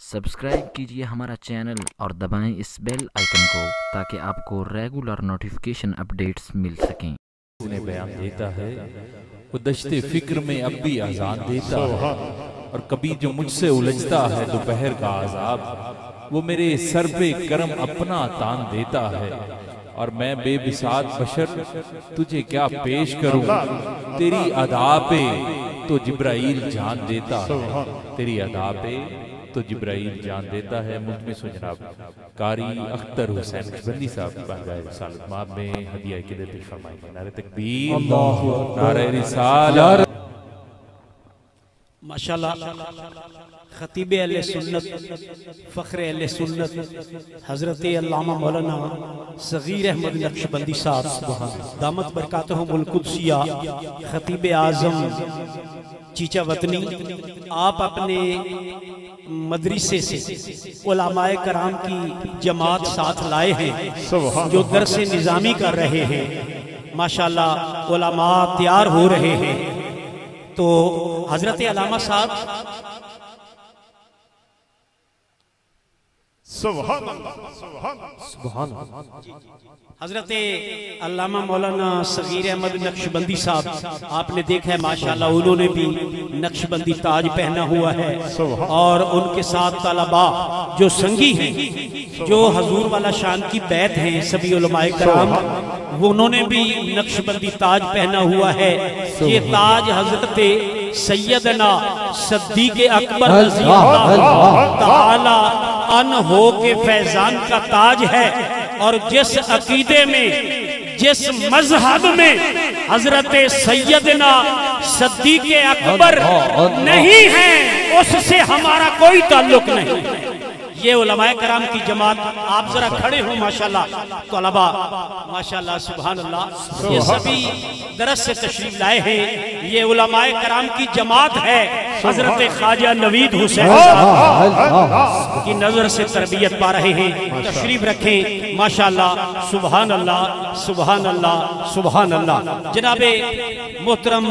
Subscribe कीजिए हमारा channel और दबाएं इस बेल आइकन को ताकि आपको रेगुलर नोटिफिकेशन अपडेट्स मिल सकें। उन्हें बयान देता है वो दश्ते फिक्र में अब भी आजान देता है, और कभी जो मुझसे उलझता है दोपहर का आजाब, वो मेरे सर पे करम अपना तान देता है। और मैं बेबिसात बशर तुझे क्या पेश करूं, तेरी अदा पे तो जिब्राइल जान देता है, तेरी अदा पे तो जिब्राइल जान देता है। मुल्तमिस हो जनाब कारी अख्तर हुसैन नक्शबंदी साहब की बारगाह रिसालत माब में हदिया क़िदत फरमाएंगे। नारे तकबीर, नारे रिसालत। माशाल्लाह खतीब अहले सुन्नत, फ़ख्र अहले सुन्नत हज़रत अल्लामा मौलाना सगीर अहमद नक्शबंदी साहब दामत बरकातहुमुल कुद्सिया, खतीब आज़म चीचा वतनी, आप अपने मदरसे से उलमाए कराम की जमात साथ लाए हैं जो दरस निज़ामी कर रहे हैं। माशाल्लाह उलमा तैयार हो रहे हैं। तो हजरत अल्लामा साहब हजरत अल्लामा मौलाना सगीर अहमद नक्शबंदी साहब, आपने देखा है माशाल्लाह उन्होंने भी नक्शबंदी ताज पहना हुआ है, और उनके साथ तलबा जो संगी हैं, जो हजूर वाला शान की बैत हैं, सभी उलमाए कराम, वो उन्होंने भी नक्शबंदी ताज पहना हुआ है। ये ताज हजरत सैयदना सिद्दीक़ अकबर ताला अनहो के फैजान का ताज है। और जिस अकीदे में, जिस मजहब में हजरत सैयदना सिद्दीक़ अकबर नहीं है, उससे हमारा कोई ताल्लुक नहीं। ये उलमाए कराम की जमात, आप जरा खड़े हो माशाल्लाह, तलबा माशाल्लाह सुभान अल्लाह, ये सभी दरस से तशरीफ लाए हैं। ये उलमाए कराम की जमात है, हजरत ख्वाजा नवीद हुसैन की नजर से तरबियत पा रहे हैं। तशरीफ रखें माशाल्लाह सुभान अल्लाह सुभान अल्लाह सुभान अल्लाह। जनाबे मोहतरम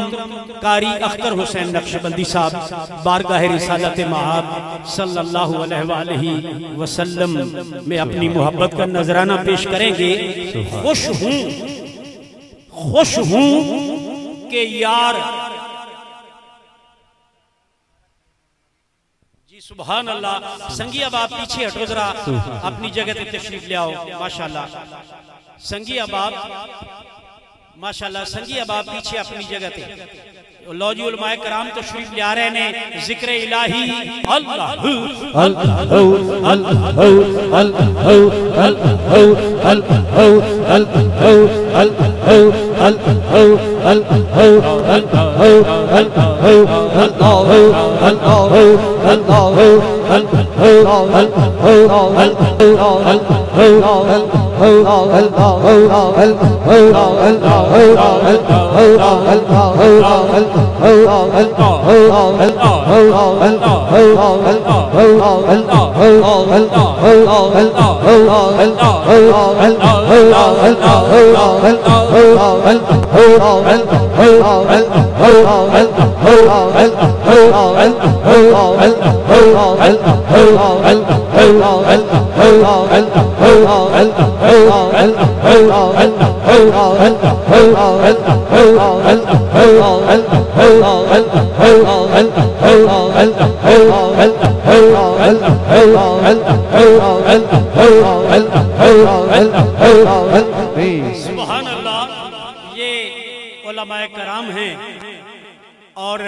कारी अख्तर हुसैन नक्शबंदी साहब बारगाह रिसालत महाब सल्लल्लाहु अलैहि वसल्लम में अपनी मोहब्बत का नजराना पेश करेंगे। खुश हूं कि यार जी सुभान अल्लाह। संगी अब आप पीछे हटो जरा, अपनी जगह पे तशरीफ ले आओ माशाल्लाह। संगी अब आप माशाल्लाह, संगी अब आप पीछे अपनी जगह पे। लो जी उलमाए कराम तशरीफ ले आ रहे हैं। जिक्र इलाही अल्लाह सुभान अल्लाह। ये उलमाए कराम हैं, और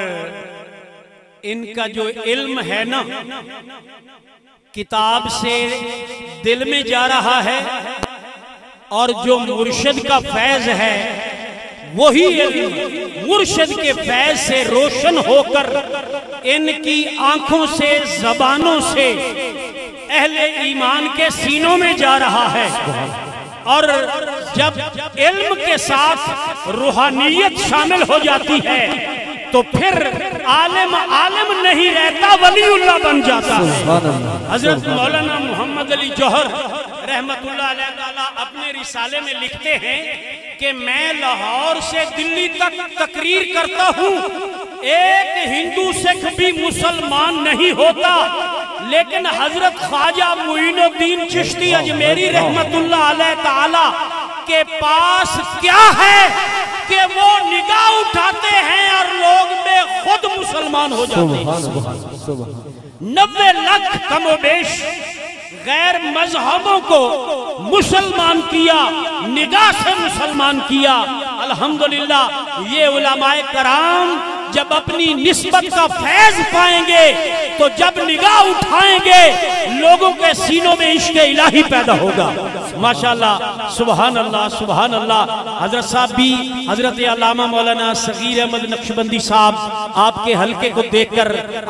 इनका जो इल्म है ना, किताब से दिल में जा रहा है, और जो मुर्शिद का फैज है वही इल्म मुर्शिद के फैज से रोशन होकर इनकी आंखों से, जबानों से अहले ईमान के सीनों में जा रहा है। और जब इल्म के साथ रूहानियत शामिल हो जाती है तो फिर आलिम आलिम नहीं रहता, वलीउल्लाह बन जाता है। हजरत मौलाना मोहम्मद अली जौहर रहमतुल्लाह अलैह ताला अपने रिसाले में लिखते हैं कि मैं लाहौर से दिल्ली तक तकरीर करता हूँ, एक हिंदू सिख भी मुसलमान नहीं होता, لیکن حضرت خواجہ معین الدین چشتی اجمیری رحمت اللہ علیہ تعالی کے پاس کیا ہے کہ وہ نگاہ اٹھاتے ہیں اور لوگ بے خود مسلمان ہو جاتے ہیں۔ 90 لاکھ کم و بیش غیر مذہبوں کو مسلمان کیا، نگاہ سے مسلمان کیا۔ الحمدللہ یہ علماء کرام جب اپنی نسبت کا فیض پائیں گے تو جب نگاہ اٹھائیں گے لوگوں کے سینوں میں عشق الہی پیدا ہوگا۔ ماشاءاللہ، سبحان اللہ، سبحان اللہ۔ حضرت صاحب بھی، حضرت علامہ مولانا صغیر احمد نقشبندی صاحب آپ کے حلقے کو دیکھ کر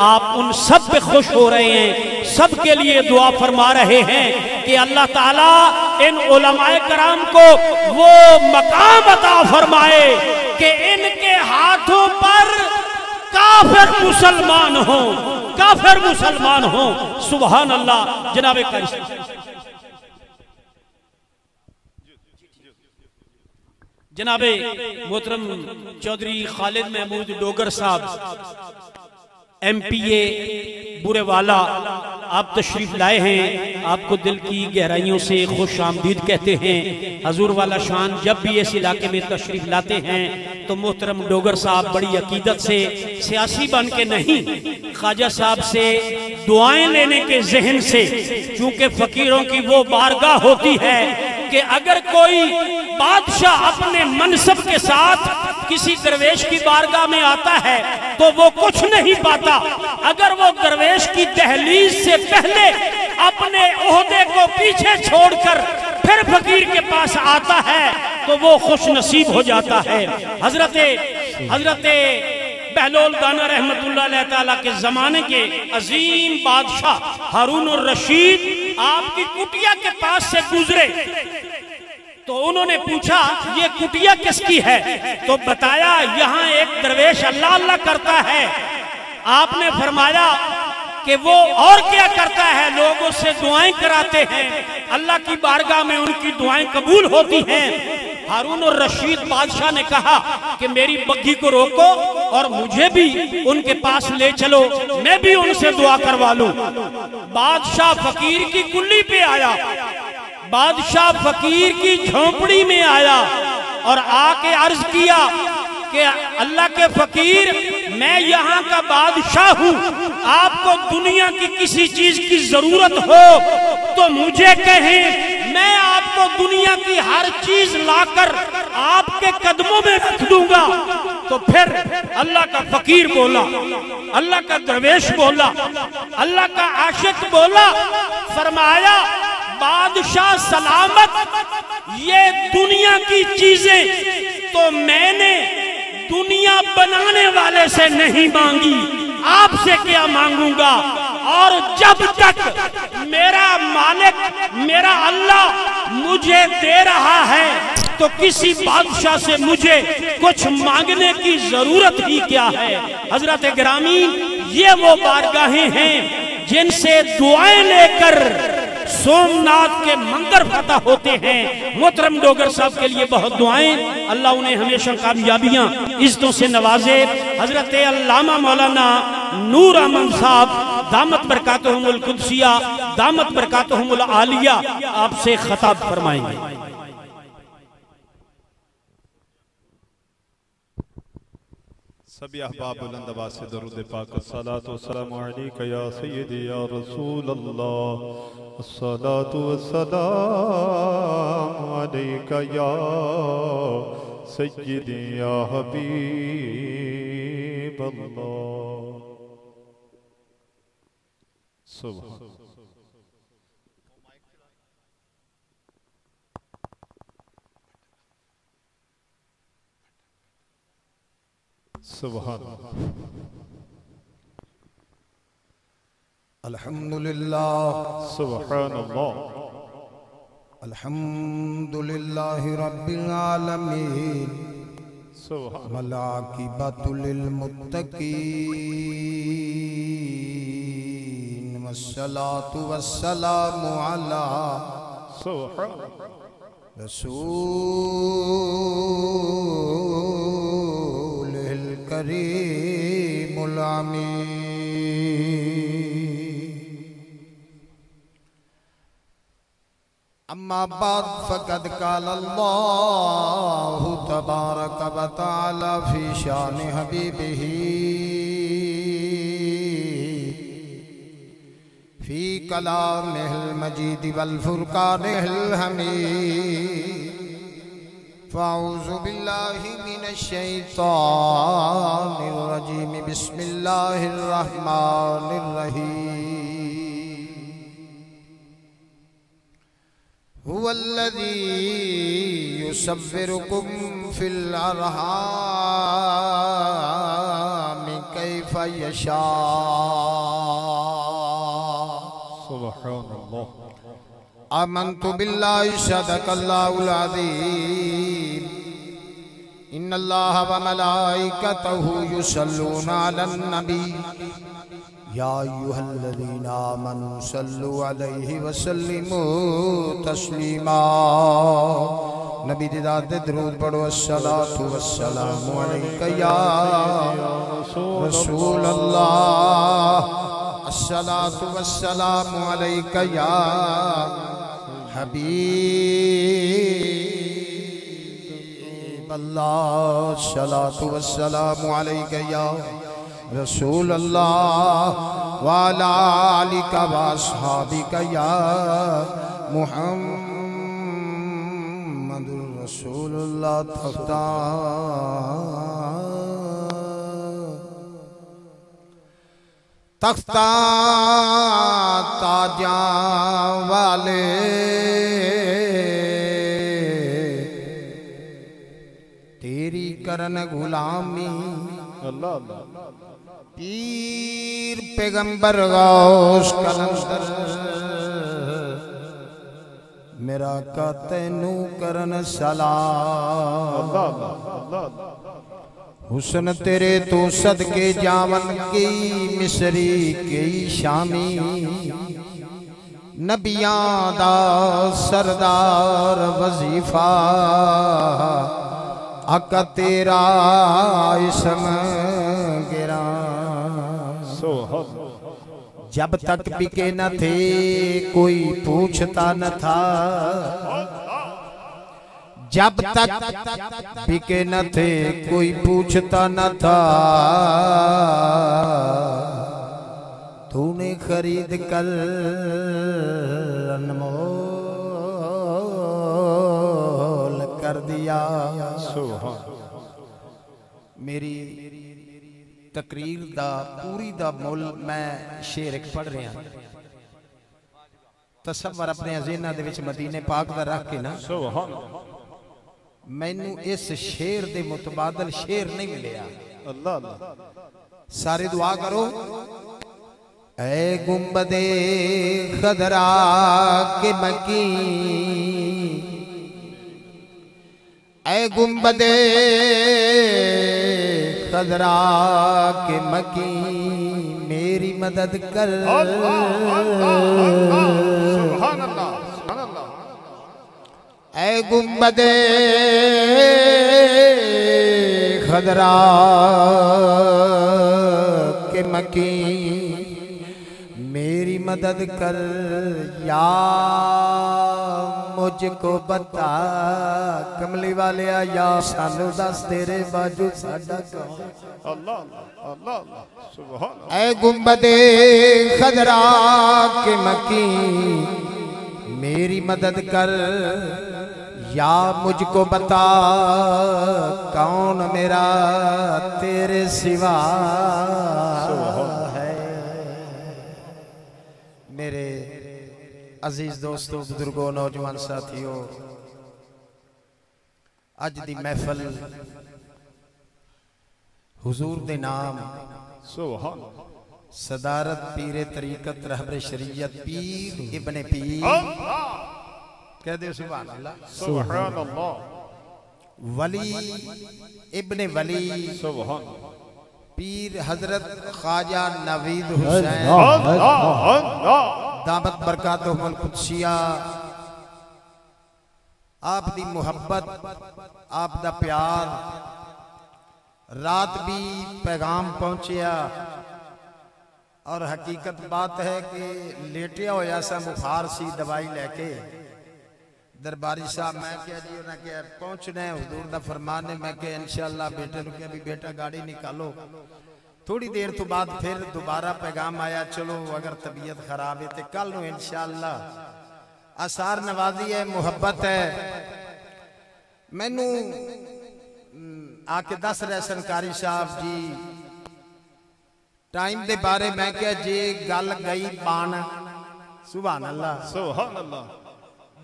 آپ ان سب پہ خوش ہو رہے ہیں، سب کے لیے دعا فرما رہے ہیں کہ اللہ تعالیٰ ان علماء کرام کو وہ مقام عطا فرمائے کہ ان کے ہاتھوں پر کافر مسلمان ہوں، کافر مسلمان ہوں۔ سبحان اللہ۔ جناب قاری جناب محترم چودھری خالد محمود ڈوگر صاحب ایم پی اے بورے والا، آپ تشریف لائے ہیں، آپ کو دل کی گہرائیوں سے خوش آمدید کہتے ہیں۔ حضور والا شان جب بھی اس علاقے میں تشریف لاتے ہیں تو محترم ڈوگر صاحب بڑی عقیدت سے، سیاسی بن کے نہیں، خواجہ صاحب سے دعائیں لینے کے ذہن سے، چونکہ فقیروں کی وہ بارگاہ ہوتی ہے کہ اگر کوئی بادشاہ اپنے منصب کے ساتھ کسی درویش کی بارگاہ میں آتا ہے تو وہ کچھ نہیں پاتا، اگر وہ درویش کی دہلیز سے پہلے اپنے عہدے کو پیچھے چھوڑ کر پھر فقیر کے پاس آتا ہے تو وہ خوش نصیب ہو جاتا ہے۔ حضرت بہلول دانا رحمت اللہ علیہ تعالیٰ کے زمانے کے عظیم بادشاہ ہارون الرشید آپ کی کٹیا کے پاس سے گزرے تو انہوں نے پوچھا یہ کٹیا کس کی ہے؟ تو بتایا یہاں ایک درویش اللہ اللہ کرتا ہے۔ آپ نے فرمایا کہ وہ اور کیا کرتا ہے؟ لوگ اس سے دعائیں کراتے ہیں، اللہ کی بارگاہ میں ان کی دعائیں قبول ہوتی ہیں۔ ہارون الرشید بادشاہ نے کہا کہ میری بگھی کو روکو اور مجھے بھی ان کے پاس لے چلو، میں بھی ان سے دعا کروا لوں۔ بادشاہ فقیر کی کلی پہ آیا، بادشاہ فقیر کی جھونپڑی میں آیا اور آ کے عرض کیا کہ اللہ کے فقیر، میں یہاں کا بادشاہ ہوں، آپ کو دنیا کی کسی چیز کی ضرورت ہو تو مجھے کہیں، میں آپ کو دنیا کی ہر چیز لا کر آپ کے قدموں میں رکھ دوں گا۔ تو پھر اللہ کا فقیر بولا، اللہ کا درویش بولا، اللہ کا عاشق بولا، فرمایا بادشاہ سلامت، یہ دنیا کی چیزیں تو میں نے دنیا بنانے والے سے نہیں مانگی، آپ سے کیا مانگوں گا؟ اور جب تک میرا مالک، میرا اللہ مجھے دے رہا ہے تو کسی بادشاہ سے مجھے کچھ مانگنے کی ضرورت ہی کیا ہے۔ حضرت گرامی، یہ وہ بارگاہیں ہیں جن سے دعائیں لے کر سومناتھ کے مندر فتح ہوتے ہیں۔ محترم ڈوگر صاحب کے لیے بہت دعائیں، اللہ انہیں ہمیشہ کامیابیاں عزتوں سے نوازے۔ حضرت علامہ مولانا نور احمد صاحب دامت برکاتہم القدسیہ، دامت برکاتہم العالیہ، آپ سے خطاب فرمائیں گے۔ سبھی احباب بلند آواز سے درود پاک، الصلاۃ والسلام علیکہ یا سیدی یا رسول اللہ، الصلاۃ والسلام علیکہ یا سیدی یا حبیب اللہ۔ سبحان سبحان الحمدللہ سبحان اللہ الحمدللہ رب العالمین سبحان والعاقبۃ للمتقین والصلاة والسلام علی سبحان رسول الكريم العميد أما بعد فقد قال الله تبارك وتعالى في شان حبيبه في كلامه المجيد والفرقانه الحميد فأعوذ بالله من الشيطان الرجيم بسم الله الرحمن الرحيم هو الذي يصوركم في الأرحام كيف يشاء سبحان الله آمنت بالله صدق الله العظيم إن الله وملائكته يصلون على النبي يا أيها الذين آمنوا صلوا عليه وسلموا تسليما نبی دیدار دے درود پڑھو الصلاة والسلام علیکہ یا رسول اللہ الصلاة والسلام علیکہ یا حبیب اللہ الصلاة والسلام علیکہ یا رسول اللہ وعلى آلك وأصحابك يا محمد رسول اللہ تختہ تاجاں والے تیری کرن غلامی اللہ اللہ پیر پیغمبر غوث کلندر میرا کا تینو کرن سلام حسن تیرے تو صدقے جاون کی مصری کی شامی نبیاں دا سردار وظیفہ آقا تیرا اسم جب تک بکے نہ تھے کوئی پوچھتا نہ تھا جب تک بکے نہ تھے کوئی پوچھتا نہ تھا تو نے خرید کر انمول کر دیا میری تقریر دا پوری دا مول میں شعر ایک پڑھ رہا ہوں تصور اپنے ذہن دے وچ مدینے پاک دا رکھ کے نا میں نو اس شعر دے متبادل شعر نہیں ملیا اللہ اللہ سارے دعا کرو اے گنبد خضرا کے مکین اے گنبد خضرا کے مکین میری مدد کر سبحان اللہ سبحان اللہ اے گنبد خضرا کے مکین میری مدد کر یا مجھ کو بتا کملی والے یا سانو دس تیرے باجو ساڈا کون اللہ اللہ سبحان اللہ اے گنبد خضرا کے مکین میری مدد کر یا مجھ کو بتا کون میرا تیرے سوا ہے میرے عزیز دوستو بزرگوں نوجوان ساتھیوں اج دی محفل حضور دے نام سبحان صدارت پیر طریقت رہبر شریعت پیر ابن پیر کہہ دے سبحان اللہ سبحان اللہ ولی ابن ولی سبحان پیر حضرت خواجہ نوید حسین دامت برکاتہم القدسیہ آپ دی محبت آپ دا پیار رات بھی پیغام پہنچیا اور حقیقت بات ہے کہ لیٹیا ہویا سا مفار سی دوائی لے کے درباری صاحب میں کہا جی انہیں کہا پہنچنا ہے حضور دا فرمان ہے میں کہا انشاءاللہ بیٹے نے کہا بھی بیٹا گاڑی نکالو تھوڑی دیر تو بعد پھر دوبارہ پیغام آیا چلو اگر طبیعت خراب ہے تو کل نو انشاءاللہ آثار نوازی ہے محبت ہے میں نو آکے دس رہے سنکاری صاحب جی ٹائم دے بارے میں کہا جی گل گئی بان سبحان اللہ سبحان اللہ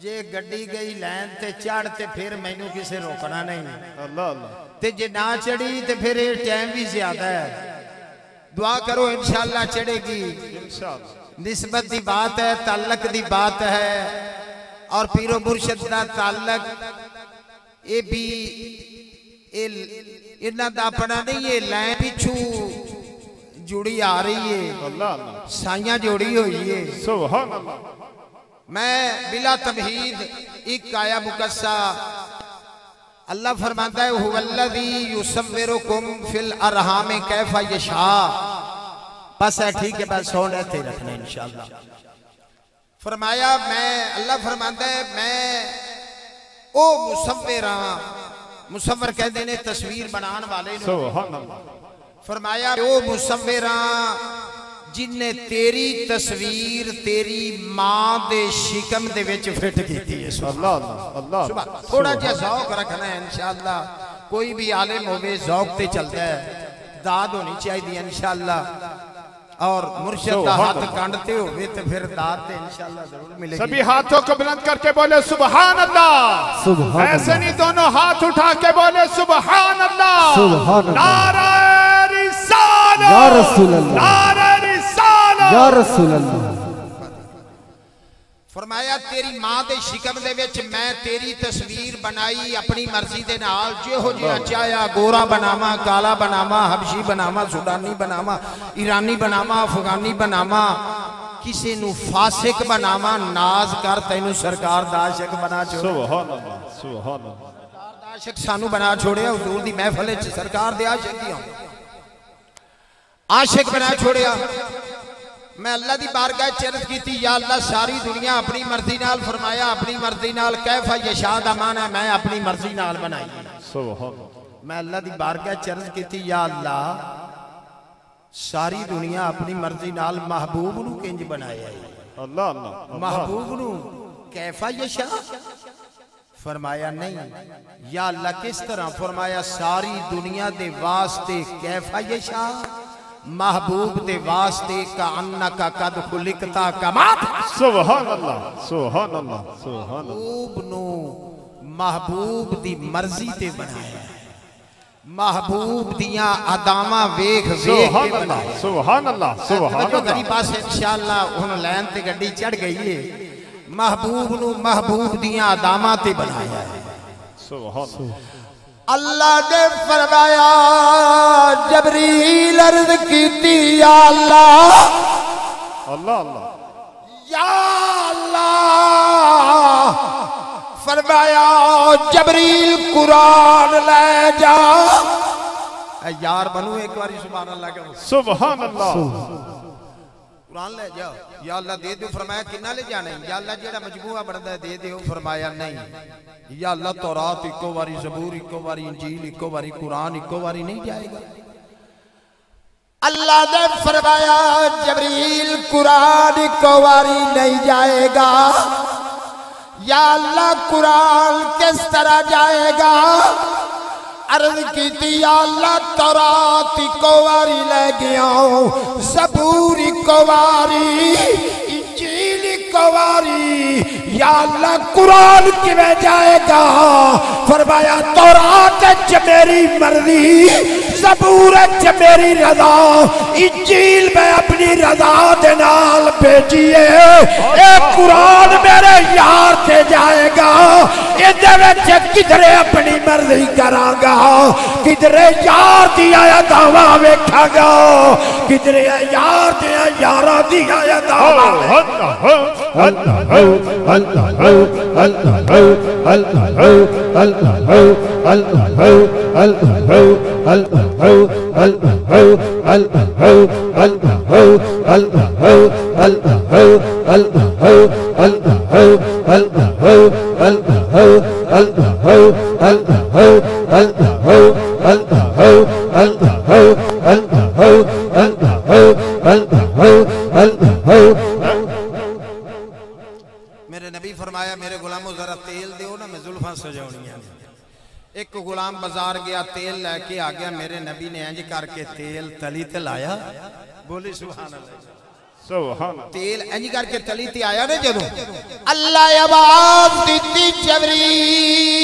جے گڈی گئی لین تے چڑھ تے پھر مینو کسے روکنا نہیں اللہ اللہ تے جے نہ چڑھی تے پھر یہ ٹائم بھی زیادہ ہے دعا کرو انشاءاللہ چڑھے گی انشاءاللہ نسبت دی بات ہے تعلق دی بات ہے اور پیر و مرشد دا تعلق یہ بھی انہاں دا اپنا نہیں ہے لین پیچھو جڑی آ رہی ہے اللہ اللہ سائیاں جوڑی ہوئی ہے سبحان اللہ میں بلا تمہید ایک آیا مقصہ اللہ فرماتا ہے هو الذی یصورکم فی الارحام کیف یشاء بس ہے ٹھیک ہے بس سونے تھے رکھنا انشاءاللہ فرمایا میں اللہ فرماتا ہے میں او مصور کہہ دینے تصویر بنان والے سبحان اللہ فرمایا او مصوراں جن نے تیری تصویر تیری ماں دے شکم دے وچ فٹ کیتی ہے اللہ اللہ تھوڑا جا ذوق رکھنا ہے انشاءاللہ کوئی بھی عالم ہوئے ذوق تے چلتا ہے داد ہونی چاہیے انشاءاللہ اور مرشد کا ہاتھ کانڈتے ہوئے تو پھر داد تے انشاءاللہ ضرور ملے گی سبھی ہاتھوں کو بلند کر کے بولے سبحان اللہ ایسے نہیں دونوں ہاتھ اٹھا کے بولے سبحان اللہ نعرہ رسالت یا رسول اللہ نعرہ رسالت یا رسول اللہ فرمایا تیری ماں دے شکم دے وچ میں تیری تصویر بنائی اپنی مرضی دے نال جو ہو جیا چاہیا گورا بناما کالا بناما حبشی بناما سودانی بناما ایرانی بناما افغانی بناما کسی نو فاسق بناما ناز کر تینو سرکار داشک بنا چھوڑے سبحان اللہ سبحان اللہ سرکار داشک سانو بنا چھوڑے حضور دی محفل سرکار دے عاشق دیا عاشق بنا چھوڑے میں اللہ دی بارگاہ چرت کی تھی یا اللہ ساری دنیا اپنی مرضی نال فرمایا اپنی مرضی نال کیفہ یشاء دا معنی ہے میں اپنی مرضی نال بنائی سبحان میں اللہ دی بارگاہ چرت کی تھی یا اللہ ساری دنیا اپنی مرضی نال محبوب نو کنج بنایا ہے اللہ اللہ محبوب نو کیفہ یشاء فرمایا نہیں یا اللہ کس طرح فرمایا ساری دنیا دے واسطے کیفہ یشاء محبوب دے واسطے کا انکا قد خلقتا کمات سبحان اللہ سبحان اللہ سبحان اللہ محبوب نو محبوب دی مرضی تے بنایا محبوب دیاں ادامہ ویکھ ویکھ کے بنایا سبحان اللہ سبحان جو اللہ غریب پاس انشاءاللہ انہوں لین تے گڑی چڑھ گئی ہے محبوب نو محبوب دیاں ادامہ تے بنایا ہے سبحان اللہ اللہ نے فرمایا جبریل عرض کیتی یا اللہ اللہ اللہ یا اللہ فرمایا جبریل قرآن لے جا اے یار بنو ایک باری سبحان اللہ کے سبحان اللہ قرآن لے جاؤ یا اللہ دے دو فرمایا کنہ لے جانا ہے یا اللہ جیڑا مجموعہ بڑھتا ہے دے دو فرمایا نہیں یا اللہ تورات ایکو باری زبور ایکو باری انجیل ایکو باری قرآن ایکو باری نہیں جائے گا اللہ نے فرمایا جبریل قرآن ایکو باری نہیں جائے گا یا اللہ قرآن کس طرح جائے گا عرض کی تھی یا اللہ تورات ایکو باری لے گیا زبور ایکو باری انجیل ایکو باری یا اللہ قرآن کی میں جائے گا فرمایا تورات چ میری مرضی زبور چ میری رضا انجیل میں اپنی رضا دنال بھیجیے اے قرآن میرے یار سے جائے گا ادھر کدھرے اپنی مرضی کرا گا کدھرے یار دیا یا دعویٰ ویکھا گا کدھرے یار دیا یارہ دیا یا دعویٰ میرے نبی فرمایا میرے غلاموں ذرا تیل دیو نا میں زلفاں سجاؤنی ہیں. ایک غلام بازار گیا تیل لے کے آ گیا میرے نبی نے انج کر کے تیل تلی تے لایا بولی سبحان اللہ تیل انج کر کے تلی تے آیا نا جدوں اللہ آواز دیتی جبریل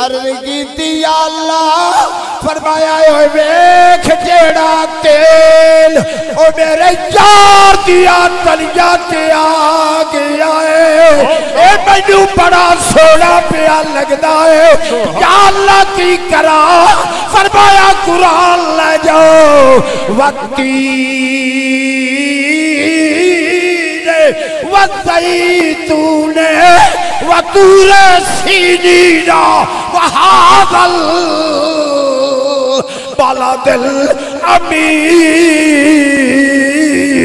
عرض کیتی یا اللہ فرمایا اوے ویکھ جیڑا تیل او میرے یار دیا تلیا تے آ گیا ہے اے مینوں بڑا سونا پیا لگدا ہے یا اللہ کی کرا فرمایا قرآن لے جاؤ والزیتون وطور سینین وهذا البلد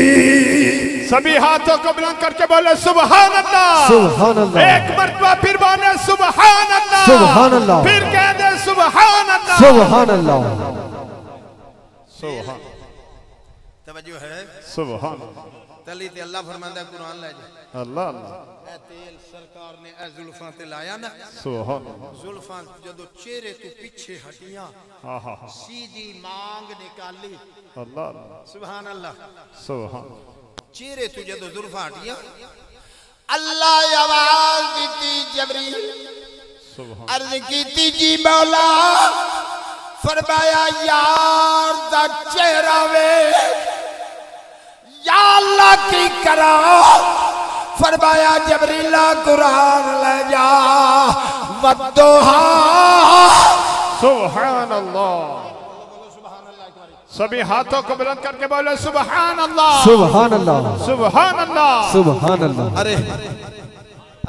الامین. سبھی ہاتھوں کو بلند کر کے بولے سبحان اللہ. سبحان اللہ. ایک مرتبہ پھر بولے سبحان اللہ. سبحان اللہ. پھر کہہ دے سبحان اللہ. سبحان اللہ. سبحان توجہ ہے سبحان تلی تے اللہ فرماندہ قرآن لے جائے اللہ اللہ. اے تیل سرکار نے اے زلفاں تے لایا نا سبحان زلفاں جدو چہرے تو پیچھے ہٹیاں سیدھی مانگ نکالی اللہ اللہ. سبحان اللہ. سبحان چہرے تو جدو زلفاں ہٹیاں اللہ آواز دیتی جبریل عرض کیتی جی مولا فرمایا یار دا چہرہ وے یا اللہ کی کرا فرمایا جبریلہ قرآن لے جا والدوحا. سبحان اللہ. سبھی ہاتھوں کو بلند کر کے بولے سبحان اللہ. سبحان اللہ. سبحان اللہ. سبحان اللہ.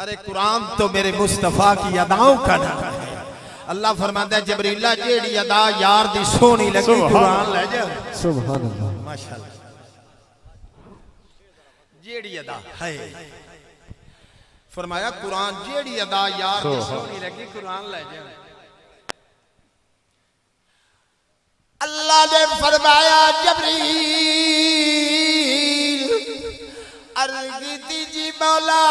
ارے قرآن تو میرے مصطفیٰ کی اداؤں کا نام ہے. اللہ فرماتا ہے جبریلہ جیڑی ادا یار دی سونی لگی قرآن لے جا. سبحان اللہ. ماشاءاللہ جیڑی ادا ہے فرمایا قرآن جیڑی ادا یار دی سونی لگی قرآن لے جا. اللہ نے فرمایا جبریل عرض کیتی جی مولا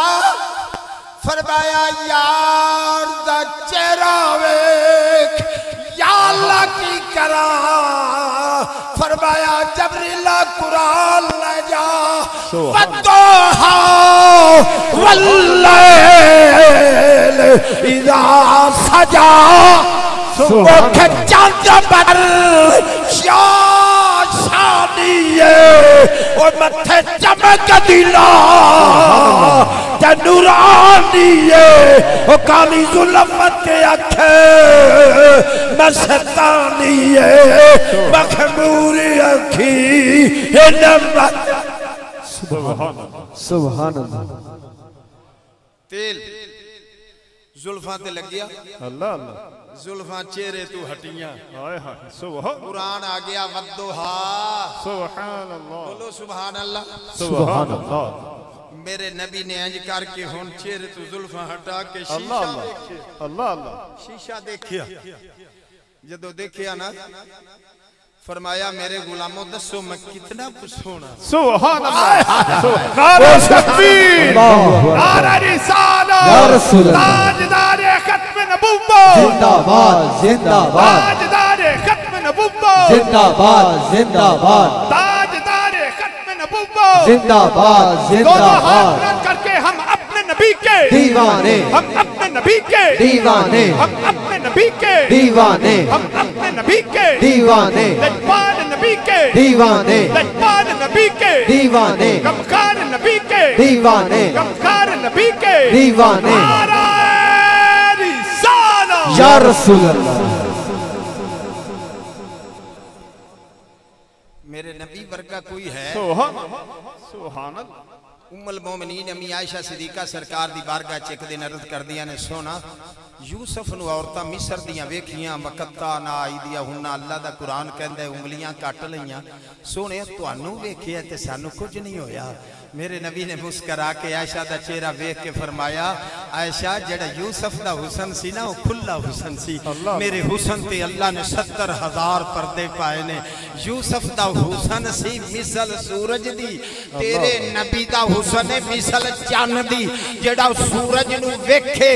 فرمایا یار دا چہرہ ویکھ یا اللہ کی کرا فرمایا جبریلہ قرآن لے جا والضحا واللیل اذا سجا اٹھ چاند بدر شانیے اور متھے چمک دلا نورانیے او کالی ظلمت کے اکھے مستانیے مخموری اکھی نمت. سبحان اللہ. تیل زلفاں تے لگیا اللہ اللہ. زلفاں چہرے تو ہٹیاں سبحان قرآن آ گیا والضحا. سبحان اللہ. بولو سبحان اللہ. سبحان اللہ. میرے نبی نے انج کر کے ہون چہرے تو زلفاں ہٹا کے اللہ شیشہ اللہ. دیکھیا. اللہ اللہ. شیشہ دیکھیا جدو دیکھیا نا فرمایا میرے غلاموں دسو میں کتنا کچھ ہونا. سبحان اللہ. نعرہ تکبیر. نعرہ رسالت. تاجدار ختم نبوت. زندہ باد. زندہ باد. تاجدار ختم نبوت. زندہ باد. زندہ باد. تاجدار ختم نبوت. زندہ باد. زندہ دونوں ہاتھ باد. بلند کر کے ہم اپنے نبی کے دیوانے. ہم اپنے نبی کے دیوانے. ہم اپنے نبی کے دیوانے. ہم اپنے نبی کے دیوانے. لجپال نبی کے دیوانے. لجپال نبی کے دیوانے. غمخوار نبی کے دیوانے. غمخوار نبی کے دیوانے. نعرہ رسالت. یا رسول اللہ. میرے نبی ورگا کوئی ہے سبحان اللہ. ام المومنین امی عائشہ صدیقہ سرکار دی بارگاہ چیک دن عرض کر دیا نے سونا یوسف نو عورتاں مصر دیاں ویکھیاں وقتا نا آئی دیا ہننا اللہ دا قرآن کہندے انگلیاں کٹ لیاں سونے تو انو ویکھیا تے سانو کچھ نہیں ہویا میرے نبی نے مسکرا کے عائشہ دا چہرہ ویکھ کے فرمایا عائشہ جڑا یوسف دا حسن سی نا وہ کھلا حسن سی میرے حسن تے اللہ نے 70,000 پردے پائے نے یوسف دا حسن سی مثل سورج دی تیرے نبی دا حسن ہے مثل چاند دی جڑا سورج نو ویکھے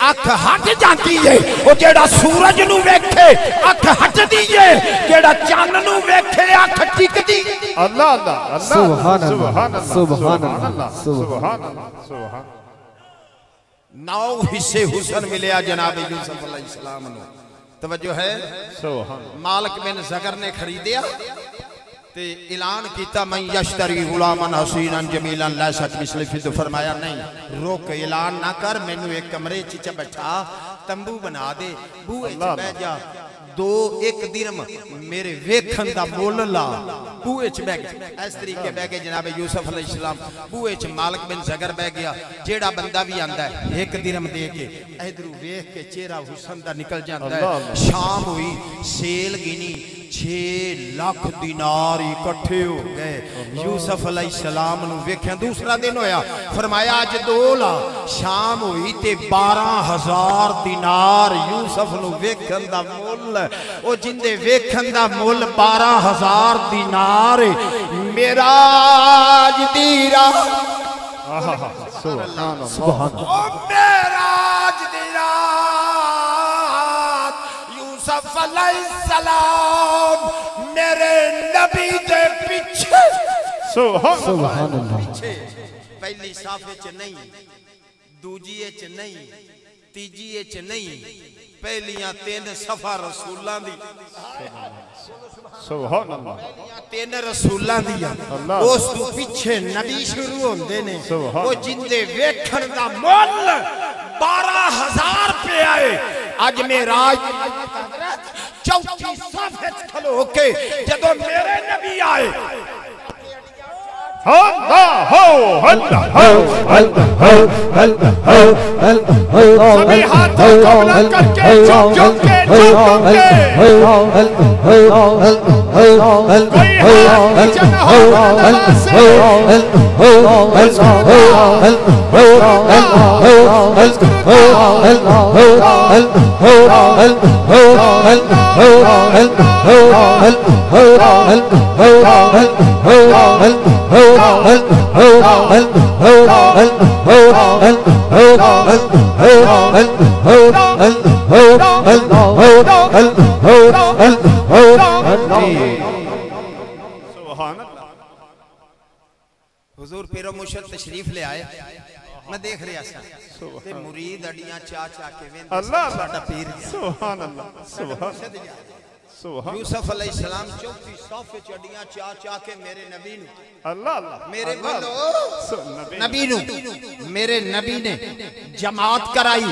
اکھ ہٹ جاتی ہے وہ جڑا سورج نو ویکھے اکھ ہٹ دی ہے جڑا چاند نو ویکھے اکھ ٹک دی اللہ اللہ سبحان اللہ سبحان اللہ سبحان اللہ سبحان اللہ سبحان 9 حصے حسن ملیا جناب یوسف علیہ السلام نے توجہ ہے سبحان مالک بن زگر نے خریدیا تے اعلان کیتا من یشتری غلامن حسینن جمیلن لیسٹ مثل فید فرمایا نہیں روک اعلان نہ کر میں نے ایک کمرے چچا بٹھا تمبو بنا دے بوئے چ بہ جا 2-1 درم میرے ویکھن دا مول لا بوئے چ بہ گیا اس طریقے بہ گئے جناب یوسف علیہ السلام بوئے چ مالک بن زگر بہ گیا جیڑا بندہ بھی آندا ہے 1 درم دے کے ادھروں ویکھ کے چہرہ حسن دا نکل جاندا ہے شام ہوئی سیل گنی 6 لاکھ دینار اکٹھے ہو گئے یوسف علیہ السلام نو ویکھیں دوسرا دن ہویا فرمایا آج 2 لا شام ہوئی تے 12,000 دینار یوسف نو ویکھن دا مول او جندے ویکھن دا مول 12,000 دینار میرا آج دیرا سبحان او میرا آج دیرا یوسف علیہ السلام میرے نبی دے پیچھے سبحان اللہ پہلی صافے چ نہیں دوجیے چ نہیں تیجیے چ نہیں پہلیاں 3 صفحہ رسولاں دی سبحان اللہ 3 رسولاں دی اس تو پیچھے نبی شروع ہوندے نے وہ جندے ویکھن دا مول 12,000 پہ آئے آج معراج چوتھی صفحے کھلو کے جدو میرے نبی آئے سبھی ہاتھوں کو بلند کر کے جھک جھک کے کوئی ہاتھ نیچے نہ ہو نماز سے حضور پیرو مرشد تشریف لے آئے میں دیکھ رہا سا تے مرید اڈیاں چاہ چاہ کے وین اللہ ساڈا پیر سبحان اللہ سبحان یوسف علیہ السلام چوتھی صفحے چڑیاں چاہ چاہ کے میرے نبی نو اللہ اللہ میرے نبی نو میرے نبی نے جماعت کرائی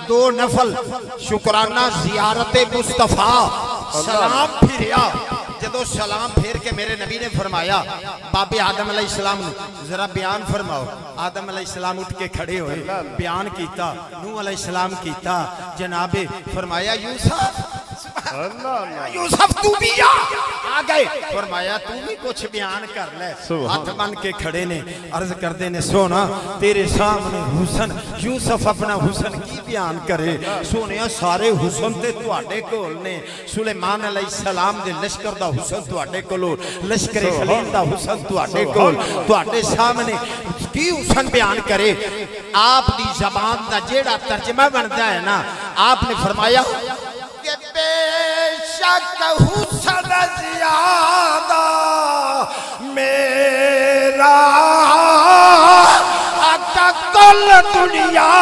2 نفل شکرانہ زیارت مصطفیٰ سلام پھریا جدو سلام پھیر کے میرے نبی نے فرمایا باب آدم علیہ السلام ذرا بیان فرماؤ آدم علیہ السلام اٹھ کے کھڑے ہوئے بیان کیتا نوح علیہ السلام کیتا جناب فرمایا یوسف تو بھی آ گئے فرمایا تو بھی کچھ بیان کر لے ہاتھ بن کے کھڑے نے عرض کر دے نے سونا تیرے سامنے حسن یوسف اپنا حسن کی بیان کرے سونیا سارے حسن تے تواڈے کول نے سلیمان علیہ السلام دے لشکر دا حسن تواڈے کول لشکر خلیل دا حسن تواڈے کول تواڈے سامنے کی حسن بیان کرے آپ دی زبان دا جیڑا ترجمہ بندا ہے نا آپ نے فرمایا کہ بے شک حسن زیادہ میرا آقا کل دنیا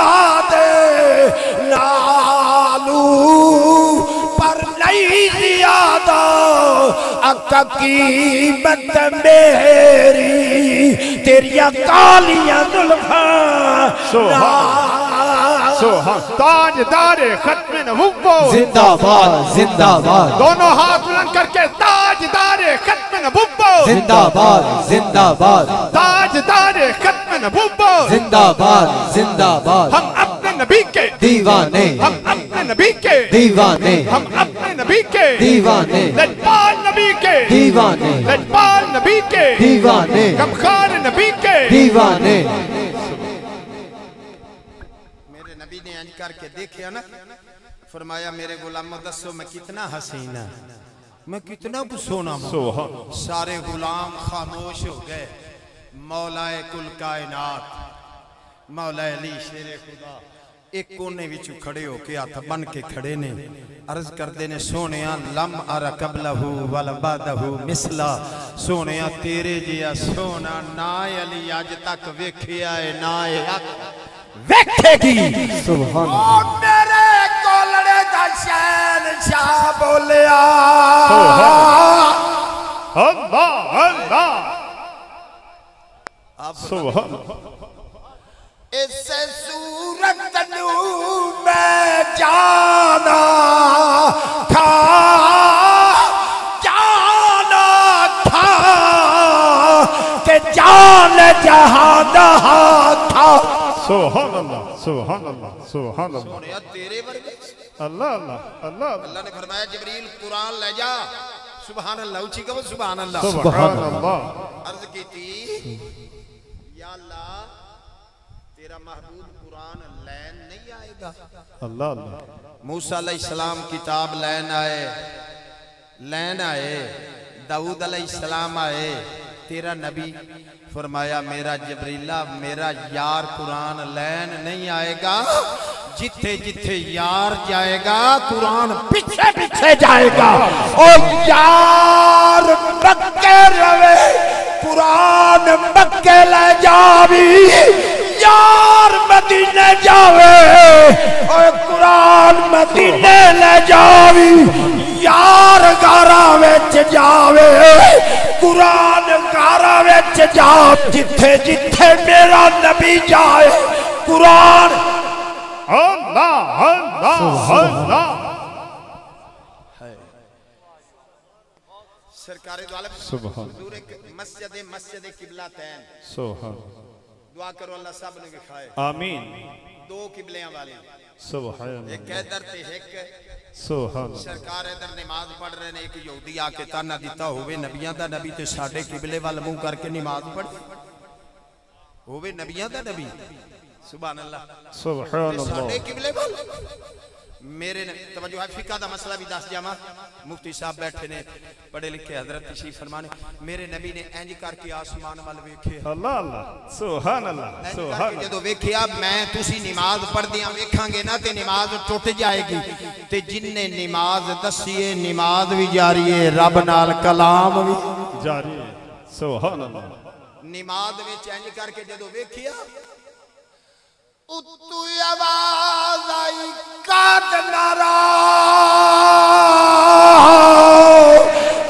دے نالو پر نہیں زیادہ آقا قیمت میری تیریاں کالیاں زلفاں تاجدار ختم نبوت زندہ باد زندہ باد دونوں ہاتھ بلند کر کے تاجدار ختم نبوت زندہ باد زندہ باد تاجدار ختم नबूवत जिंदाबाद जिंदाबाद हम अपने नबी के दीवाने हम अपने नबी के दीवाने हम अपने नबी के दीवाने लजपाल नबी के दीवाने लजपाल नबी के दीवाने गमखार नबी के दीवाने। मेरे नबी ने इंज करके देखा ना, फरमाया मेरे गुलामों दसो मैं कितना हसीना, मैं कितना सोना हूं। सारे गुलाम खामोश हो गए। मौलाए कुल कायनात मौला अली शेरे खुदा एक कोने विच खड़े होके हाथ बन के खड़े ने, अर्ज करते ने सोनिया लम अरा कबलहू वल बादहू मिसला, सोनिया तेरे जिया सोना ना अली अज तक वेखिया है ना वेखेगी। सुभान मेरे कोलड़े दा शहंशाह बोलिया अल्लाह अल्लाह सुभान इसे सूरत नू मैं जाना था कि जान जहादा था। सुभान अल्लाह सुभान अल्लाह सुभान अल्लाह सोनिया तेरे वर्गे अल्लाह अल्लाह अल्लाह अल्लाह ने फरमाया जिब्रील कुरान ले जा। सुभान अल्लाह ऊंची कहो सुभान अल्लाह। सुभान अल्लाह अर्ज की थी या अल्लाह तेरा महबूब कुरान लैन नहीं आएगा। अल्लाह अल्लाह मूसा अलैहिस्सलाम किताब लैन आए दाऊद अलैहिस्सलाम आए, तेरा नबी फरमाया मेरा जबरीला मेरा यार कुरान लैन नहीं आएगा। जिथे जिथे यार जाएगा कुरान पीछे पीछे जाएगा। और यार मक्के रवे कुरान मक्के ले जावी, यार मदीने जावे और कुरान मदीने ले जावी। यार गारा विच जावे कुरान गारा विच जा। जिथे जिथे मेरा नबी जाए कुरान अल्लाह अल्लाह अल्लाह सरकार दो आलम सुभान हुजूर एक मस्जिद किबला तैन सुभान दुआ करो अल्लाह सब ने दिखाए आमीन। दो किबलियां वाले सुभान एक इधर ते एक सुभान सरकार इधर नमाज पढ़ रहे ने, एक यहूदी आके ताना दिता होवे नबियां दा नबी ते साडे किबले वाल मुंह करके नमाज पढ़ होवे नबियां दा नबी। सुभान अल्लाह सुभान ते साडे अल्लाह किबले वाल मेरे तवज्जो है। फिका दा मसला भी दस जावा। मुफ्ती साहब बैठे ने पढ़े लिखे हजरत तशरीफ फरमाने, मेरे नबी ने इंज करके आसमान वाल वेखे। अल्लाह अल्लाह सुभान अल्लाह सुभान जदों वेखिया मैं तुसी नमाज पढ़दियां वेखांगे ना ते नमाज टुट जाएगी। ते जिन्ने नमाज दसीए नमाज भी जारी है, रब नाल कलाम भी जारी है। सुभान अल्लाह नमाज विच इंज करके जदों वेखिया उत्तू आवाज आई काद नारा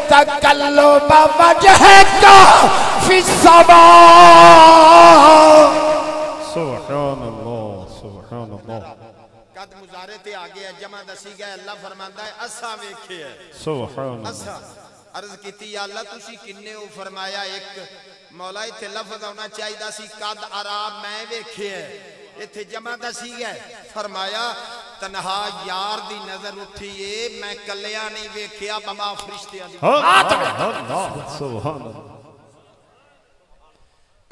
तकल्लो बवजह का फिसबा। सुभान अल्लाह सुभान अल्लाह कद मुजारे ते आ गया जमा दसी गए। अल्लाह फरमांदा है असा वेखे है सुभान असा। अर्ज कीती या अल्लाह तुसी किन्ने हो? फरमाया एक। मौला इत्थे लफ्ज आना चाहिदा सी कद आराम मैं वेखे है, इत्थे जमा दसी है। फरमाया तन्हा यार दी नजर उठी है, मैं कलिया नहीं वेखिया बमा फरिश्तियां दी। अल्लाह सुभान अल्लाह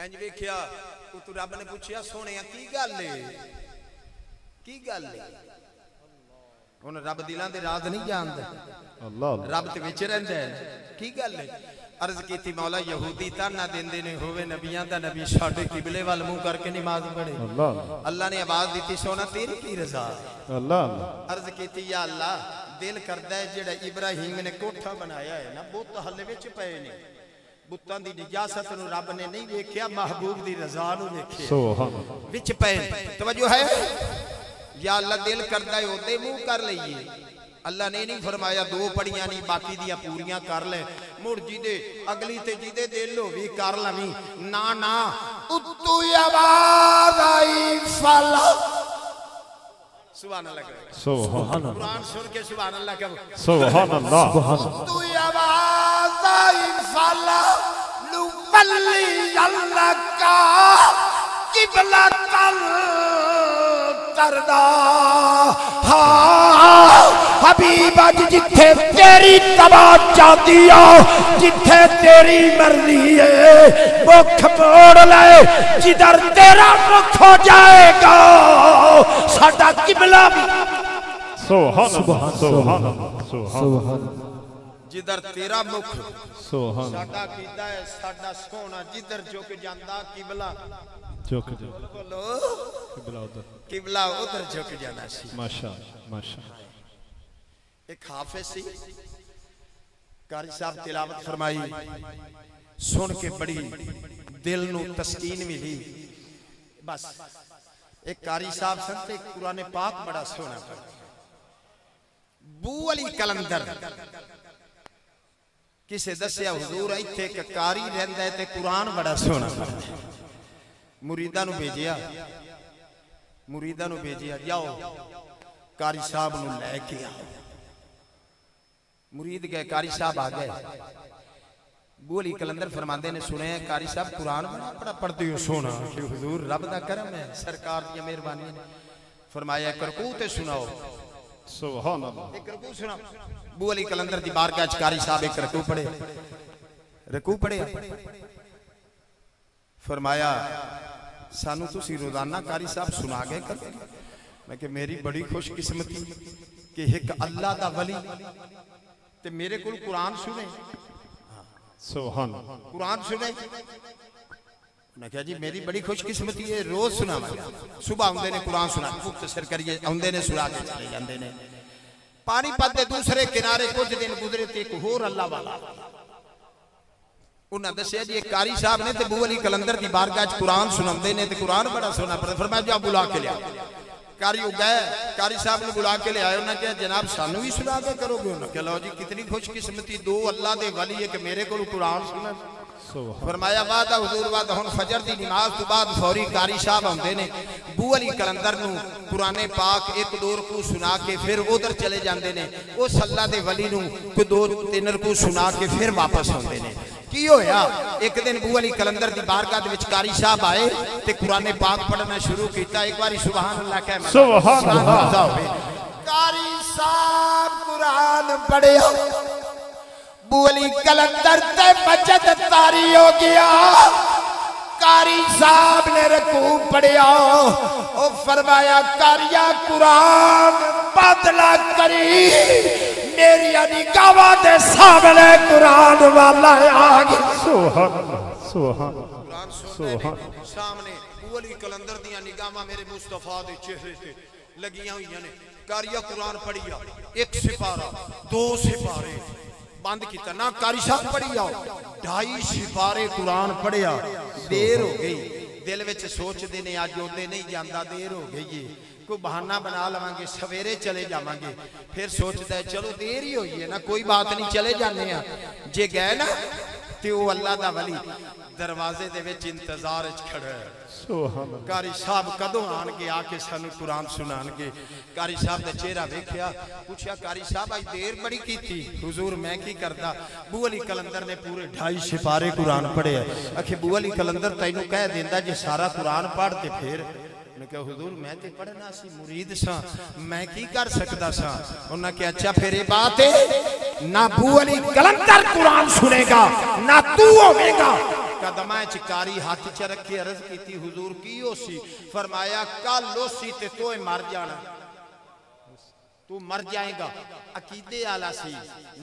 इंज वेखिया तू रब ने पूछया सोने की गल है की गल है? हुन रब दिलां दे राज नहीं जानदा, अल्लाह रब ते विच रहिंदा है। की गल है? अर्ज की मौला यहूदी ताना देंदे ने होवे नबियां दा नबी साडे किबले वाल मुंह करके नमाज पढ़े। अल्लाह अल्लाह ने आवाज दी सोना तेरी की रजा। अल्लाह अर्ज की या अल्लाह दिल करदा है जेड़ा इब्राहिम ने कोठा बनाया है ना बुत हल्ले विच पए ने, बुतां दी निजासत नु रब ने नहीं वेखिया, महबूब दी रजा नु वेखिया सुभान विच पए। तवज्जो है या अल्लाह दिल करदा है ओदे मुंह कर लईए। अल्लाह ने नहीं फरमाया दो पड़ियां नहीं बाकी दियां पूरियां कर ले, मुड़ जिदे अगली ते जिदे दिल हो भी कर लवी ना ना। उत्तू आवाज आई फला सुभान अल्लाह कहो, सुभान कुरान सुन के सुभान अल्लाह कहो, सुभान अल्लाह उत्तू आवाज आई फला लुवल्ली अल्लाह का किबला तल तरदा हाँ हबीब अज जिथे तेरी तबाह चाहती हो जिथे तेरी मर्जी है मुख मोड़ ले जिधर तेरा मुख हो जाएगा साडा किबला सुभान सुभान सुभान जिधर तेरा मुख सुभान साडा कीदा है साडा सोना जिधर झुक जांदा किबला झुक बोलो किबला उधर किबला उधर झुक जाना सी माशाअल्लाह माशाअल्लाह एक हाफिज सी कारी साहब तिलावत फरमाई सुन के बड़ी दिल नू तस्कीन मिली बस एक कारी साहब सन ते कुरान पाक बड़ा सोना बू अली कलंदर किसे दसिया हुजूर इत्थे एक कारी रहिंदा है ते कुरान बड़ा सोना मुरीदा नू भेजिया जाओ कारी साहब नू लेके आओ मुरीद गए कारी साहब आ गए बू अली कलंदर फरमांदे ने सुने कारी साहब कुरान बड़ा पढ़ते हो सोना कि हुजूर रब दा करम है सरकार दी मेहरबानी ने फरमाया एक रकू ते सुनाओ सुभान अल्लाह एक रकू सुनाओ बू अली कलंदर दी बारगाह च कारी साहब एक रकू पढ़े फरमाया सानू तुसी रोजाना कारी साहब सुना गए कर मैं कि मेरी बड़ी खुशकिस्मती कि एक अल्लाह दा वली ते मेरे को कुरान सुने सुभान कुरान सुने मैं कहा जी मेरी बड़ी खुशकिस्मती है रोज सुनावा सुबह आंदे ने कुरान सुना मुख्तसर करिए आंदे ने सुना के चले जांदे ने पानीपत दे दूसरे किनारे कुछ दिन गुजरे ते एक होर अल्लाह वाला उन्हें दसिया जी एक कारी साहब ने ते बू अली कलंदर दी बारगाह च कुरान सुनांदे ने ते कुरान बड़ा सोना पढ़दे फरमाया जा बुला के लिया कारी गए कारी साहब ने बुला के ले आए उन्हें कहा जनाब सानू भी सुना के करोगे उन्हें कहा लो जी कितनी खुशकिस्मती दो अल्लाह दे वली है कि मेरे को कुरान सुना फरमाया वादा हुजूर वादा हुन फजर दी नमाज तो बाद फौरी कारी साहब आंदे ने बू अली कलंदर नू कुराने पाक एक दो रकू सुना के फिर उधर चले जांदे ने उस अल्लाह दे वली नू कोई दो तीन रकू सुना के फिर वापस आंदे ने की होया एक दिन बू अली कलंदर दी बारगाह दे विच कारी साहब आए ते कुराने पाक पढ़ना शुरू कीता एक बारी सुभान अल्लाह कह सुभान अल्लाह कारी साहब कुरान पढ़िया बू अली कलंदर ते बचत तारी हो गया कारी साहब ने रकू पढ़िया ओ फरमाया कारिया कुरान बदला करी मेरी निगाहां दे सामने कुरान वाला आ गया सुभान सुभान सुभान सामने बू अली कलंदर दी निगाहां मेरे मुस्तफा दे चेहरे ते लगियां हुई ने कारिया कुरान पढ़िया एक सिपारा दो सिपारे बंद किया ना कारी साहब पढ़ी आओ 2.5 सिपारे कुरान पढ़िया देर हो गई दिल विच सोचते ने अज ओदे नहीं जाता देर हो गई है कोई बहाना बना लवांगे सवेरे चले जावांगे फिर सोचता है चलो देर ही हुई है ना कोई बात नहीं चले जाने जे गए ना तो वो अल्लाह दा वली दरवाजे दे विच इंतजार च खड़ा है कारी साहब कदों आणगे आके सानू कुरान सुनाणगे कारी साहब दा चेहरा वेख्या पूछया कारी साहब आज देर बड़ी कीती हुजूर मैं की करदा बू अली कलंदर ने पूरे 2.5 सिपारे कुरान पढ़े आखे बू अली कलंदर तैनू कह देंदा जे सारा कुरान पढ़ ते फिर उन्हें कहा हुजूर मैं ते पढ़ना सी मुरीद सा मैं की कर सकदा सा उन्हें कहा अच्छा फिर ये बात है ना बू अली कलंदर कुरान सुनेगा ना तू होवेगा कदमा कारी हाथ च रखे अर्ज की हुजूर की होसी फरमाया कल होसी ते तोए मर जाना तू मर जाएगा अकीदे आला सी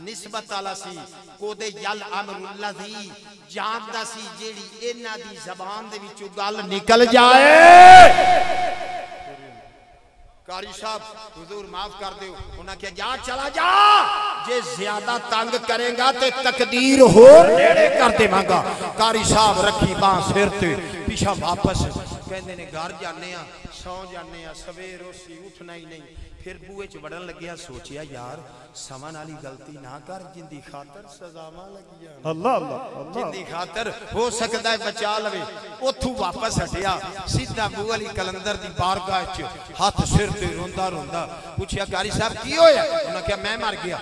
निस्बत आला सी कोदे यल अमरुल्लज़ी जानदा सी जेड़ी इन्हां दी ज़बान दे विचों गल निकल जाए कारी साहब हुजूर माफ कर दो उन्हें कहा जा चला जा जे ज्यादा तंग करेगा ते तकदीर हो नेड़े कर देवांगा कारी साहब रखी बां सिर ते पीछा वापस कहंदे ने घर जाने सौ जाने सवेर उसी उठना ही नहीं फिर बूहे च वड़न लग्या सोचिया यार समन वाली गलती ना कर जिंदी खातर सजावां लगियां अल्लाह अल्लाह जिंदी खातर हो सकता है बचा लवे ओथू वापस हटिया सीधा बू अली कलंदर दी बारगाह च हाथ सिर ते रोंदा रोंदा पूछया कारी साहब की होया उन्हें कहा मैं मर गया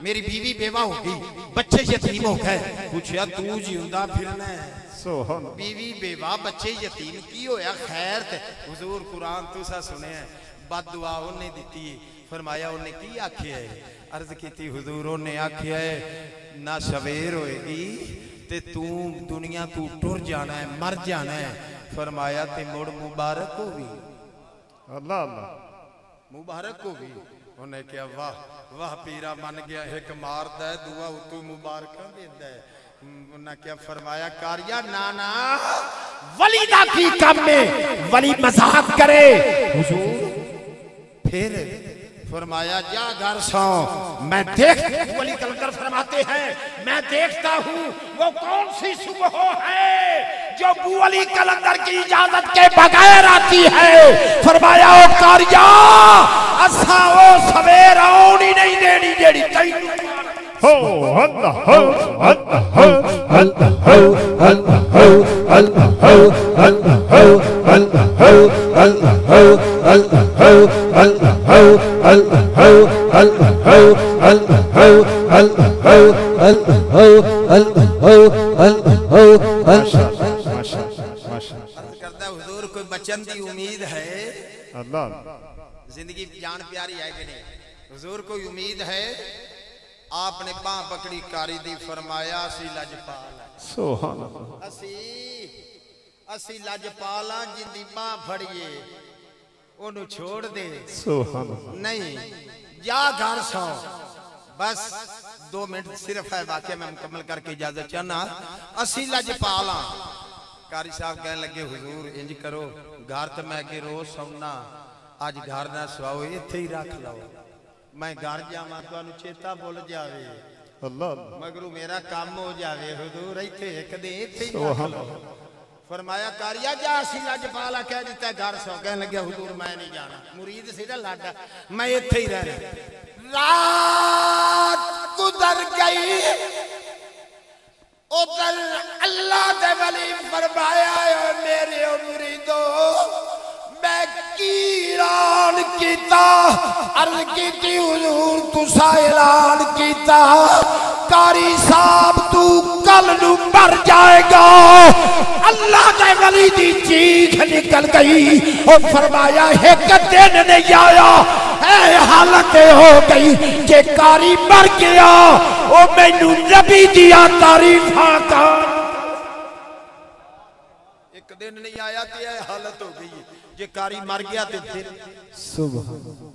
मेरी बीवी बेवा हो गई बच्चे यतीम हो गए पूछया तू जिंदा फिरना है बीवी बेवा बच्चे यतीम की होया खैर ते हुजूर कुरान तुसा सुने बद दुआ उन्हें दी फरमाया उन्हें की आखिया है अर्ज की हुजूर उन्हें आखिया है ना सवेर होएगी ते तू दुनिया तू टुर जाना है मर जाना है फरमाया ते मुड़ मुबारक होगी अल्लाह अल्लाह मुबारक होगी उन्हें क्या वाह वाह पीरा मन गया एक मारदा है दुआ उतू मुबारक देता है उन्हें क्या फरमाया कारिया नाना वली दा की काम में वली मजाक करे हुजूर फिर फरमाया जा घर सो मैं देख वली कलंदर फरमाते हैं मैं देखता हूँ वो कौन सी सुबह है जो बू अली कलंदर की इजाजत के बगैर आती है फरमाया ओ कारिया असा वो सवेर आउनी नहीं देनी जेड़ी तैनू हो अल्लाह हो अल्लाह हो अल्लाह हो अल्लाह हो अल्लाह हो अल्लाह हो अल्लाह हो अल्लाह हो अल्लाह हो अल्लाह हो अल्लाह हो अल्लाह हो अल्लाह हो अल्लाह हो अल्लाह हो अल्लाह हो अल्लाह हो माशाअल्लाह करता हुजूर कोई बचन की उम्मीद है अल्लाह जिंदगी जान प्यारी है कि नहीं हुजूर कोई उम्मीद है आपने बाह पकड़ी कारी दी फरमाया असी लजपाल सुभान अल्लाह असी लजपाल जिंदी बाह फड़िए ओनू छोड़ दे सुभान अल्लाह नहीं जा घर सो बस 2 मिनट सिर्फ है वाकया मैं मुकम्मल करके इजाजत चाहना असी लजपाल कारी साहब कहने लगे हुजूर इंज करो घर तो मैं अगे रोज सौना आज घर ना सुआओ इत्थे ही रख लो मैं घर जावा तुहानू चेता भुल जावे अल्लाह मगरू मेरा काम हो जावे हुजूर इत्थे एक दे इत्थे ही रख लो फरमाया कारिया जा असी लजपाला कह दिता घर सो कहने लगे हुजूर मैं नहीं जाना मुरीद सी ना लाडा मैं इत्थे ही रहना रात गुजर गई उधर अल्लाह दे वली फरमाया मेरे मुरीदो मैं की ऐलान कीता अर्ज कीती हुजूर तुसा ऐलान कीता कारी साहब तू कल नू मर जाएगा अल्लाह दे वली दी चीख निकल गई और फरमाया एक दिन नहीं आया ऐ हालत हो गई कि कारी मर गया ओ मैनू नबी दिया तारीफा का एक दिन नहीं आया तो यह हालत हो गई जे कारी मर गया तो फिर सुबह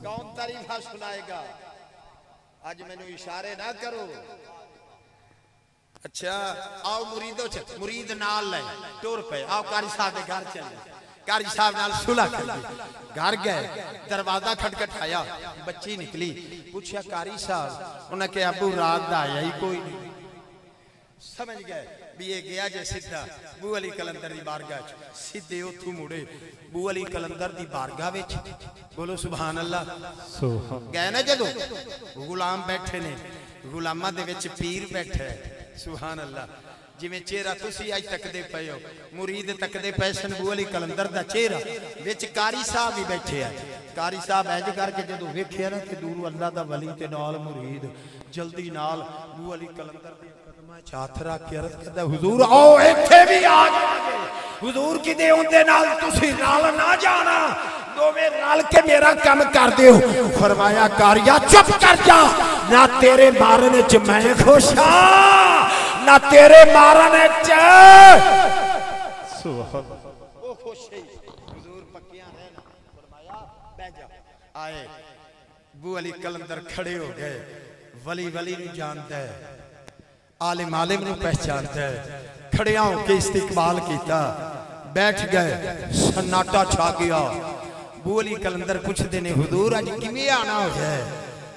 कौन तारीफा सुनाएगा आज मैनू इशारे ना करो अच्छा आओ मुरीदो मुरीद नाल ले टुर पे आओ कारी साहब के घर चले कारी साहब नाल सुलह कर घर गए दरवाजा खटखटाया बच्ची निकली पूछा कारी साहब उन्हें कहा अबू रात दा आया ही कोई नहीं समझ गए भी ये गया जे सीधा बू अली कलंदर दी बारगाह सीधे उथू मुड़े बू अली कलंदर दी बारगाह विच बोलो सुभान अल्लाह गए ना जदों गुलाम बैठे ने गुलामां दे विच पीर बैठा है सुभान अल्लाह जिवें चेहरा तुसी अज तकदे पे हो मुरीद तकदे पे सन बू अली कलंदर दा चेहरा विच कारी साहब भी बैठे है कारी साहब ऐज करके जदों वेखिया ना कि दूर अल्लाह दा वली ते नाल मुरीद जल्दी नाल बू अली कलंदर दे कदमां च हत्थ रख के अर्ज करदा हुजूर आओ इत्थे भी आ जाओगे हुजूर किदे उंदे नाल तुसी नाल ना जाना दोवें रल के मेरा काम कर दियो फरमाया कारिया चुप कर जा ना तेरे मारने च मैं खुश हां ना तेरे मारने च सुभान ओ खुश है हुजूर पक्कियां रहना फरमाया बैठ जा आए बू अली कलंदर खड़े हो गए वली वली नहीं जानता है आलिम आलिम नहीं पहचानता है खड़िया होके इस्तिकबाल किया बैठ गए सन्नाटा छा गया बू अली कलंदर पूछते ने हुजूर अज किवें आना हो गया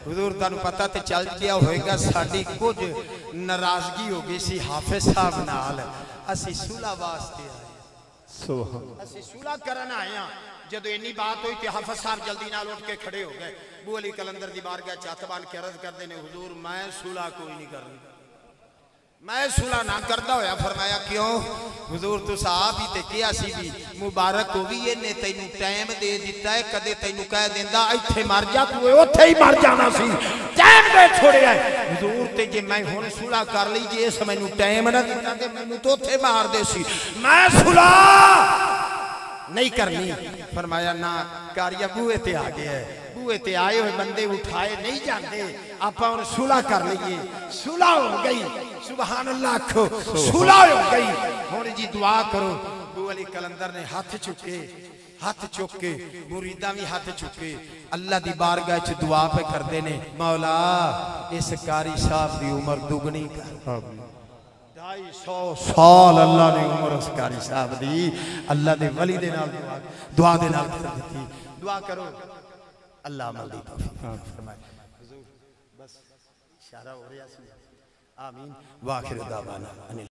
हुजूर तुहानू पता ते चल गया होएगा साडी कुछ नाराजगी हो गई सी हाफिज साहब नाल असी सुलह वास्ते आए सुभान असी सुलह करन आए हां जदों इन्नी बात हुई ते हाफिज साहब जल्दी नाल उठ के खड़े हो गए बू अली कलंदर दी बारगाह च हत्थ बांध के अर्ज करदे ने हुजूर मैं सुलह कोई नहीं करनी मैं सुलह ना करदा होया फरमाया क्यों हुजूर तुस आप ही ते किया सी भी मुबारक हो भी इन्ने तैनू टाइम दे दिता है कदे तैनू कह देंदा इत्थे मर जा तू ओथे ही मर जाना सी टाइम दे छोड़िया हुजूर ते जे मैं हुण सुलह कर ली जे इस मैनू टाइम ना दिता ते मैनू तो ओथे मार दे सी मैं सुलह नहीं करनी फरमाया ना कारिया बूहे ते आ गया है बूहे ते आए हुए बंदे उठाए नहीं जाते आप सुलह कर लीजिए सुलह हो गई सुभान अल्लाह को सुलह हो गई हुण जी दुआ करो बू अली कलंदर ने हाथ चुक के मुरीदा भी हाथ चुके अल्लाह दी बारगाह च दुआ पे करते ने मौला इस कारी साहब की उम्र दुगनी कर 250 साल अल्लाह ने उम्र उस कारी साहब दी अल्लाह दे वली दे नाल दुआ दे नाल कर दी दुआ करो अल्लाह अमल दी तौफीक फरमाए हुजूर बस इशारा हो रहा सी आमीन वाखिर दावाना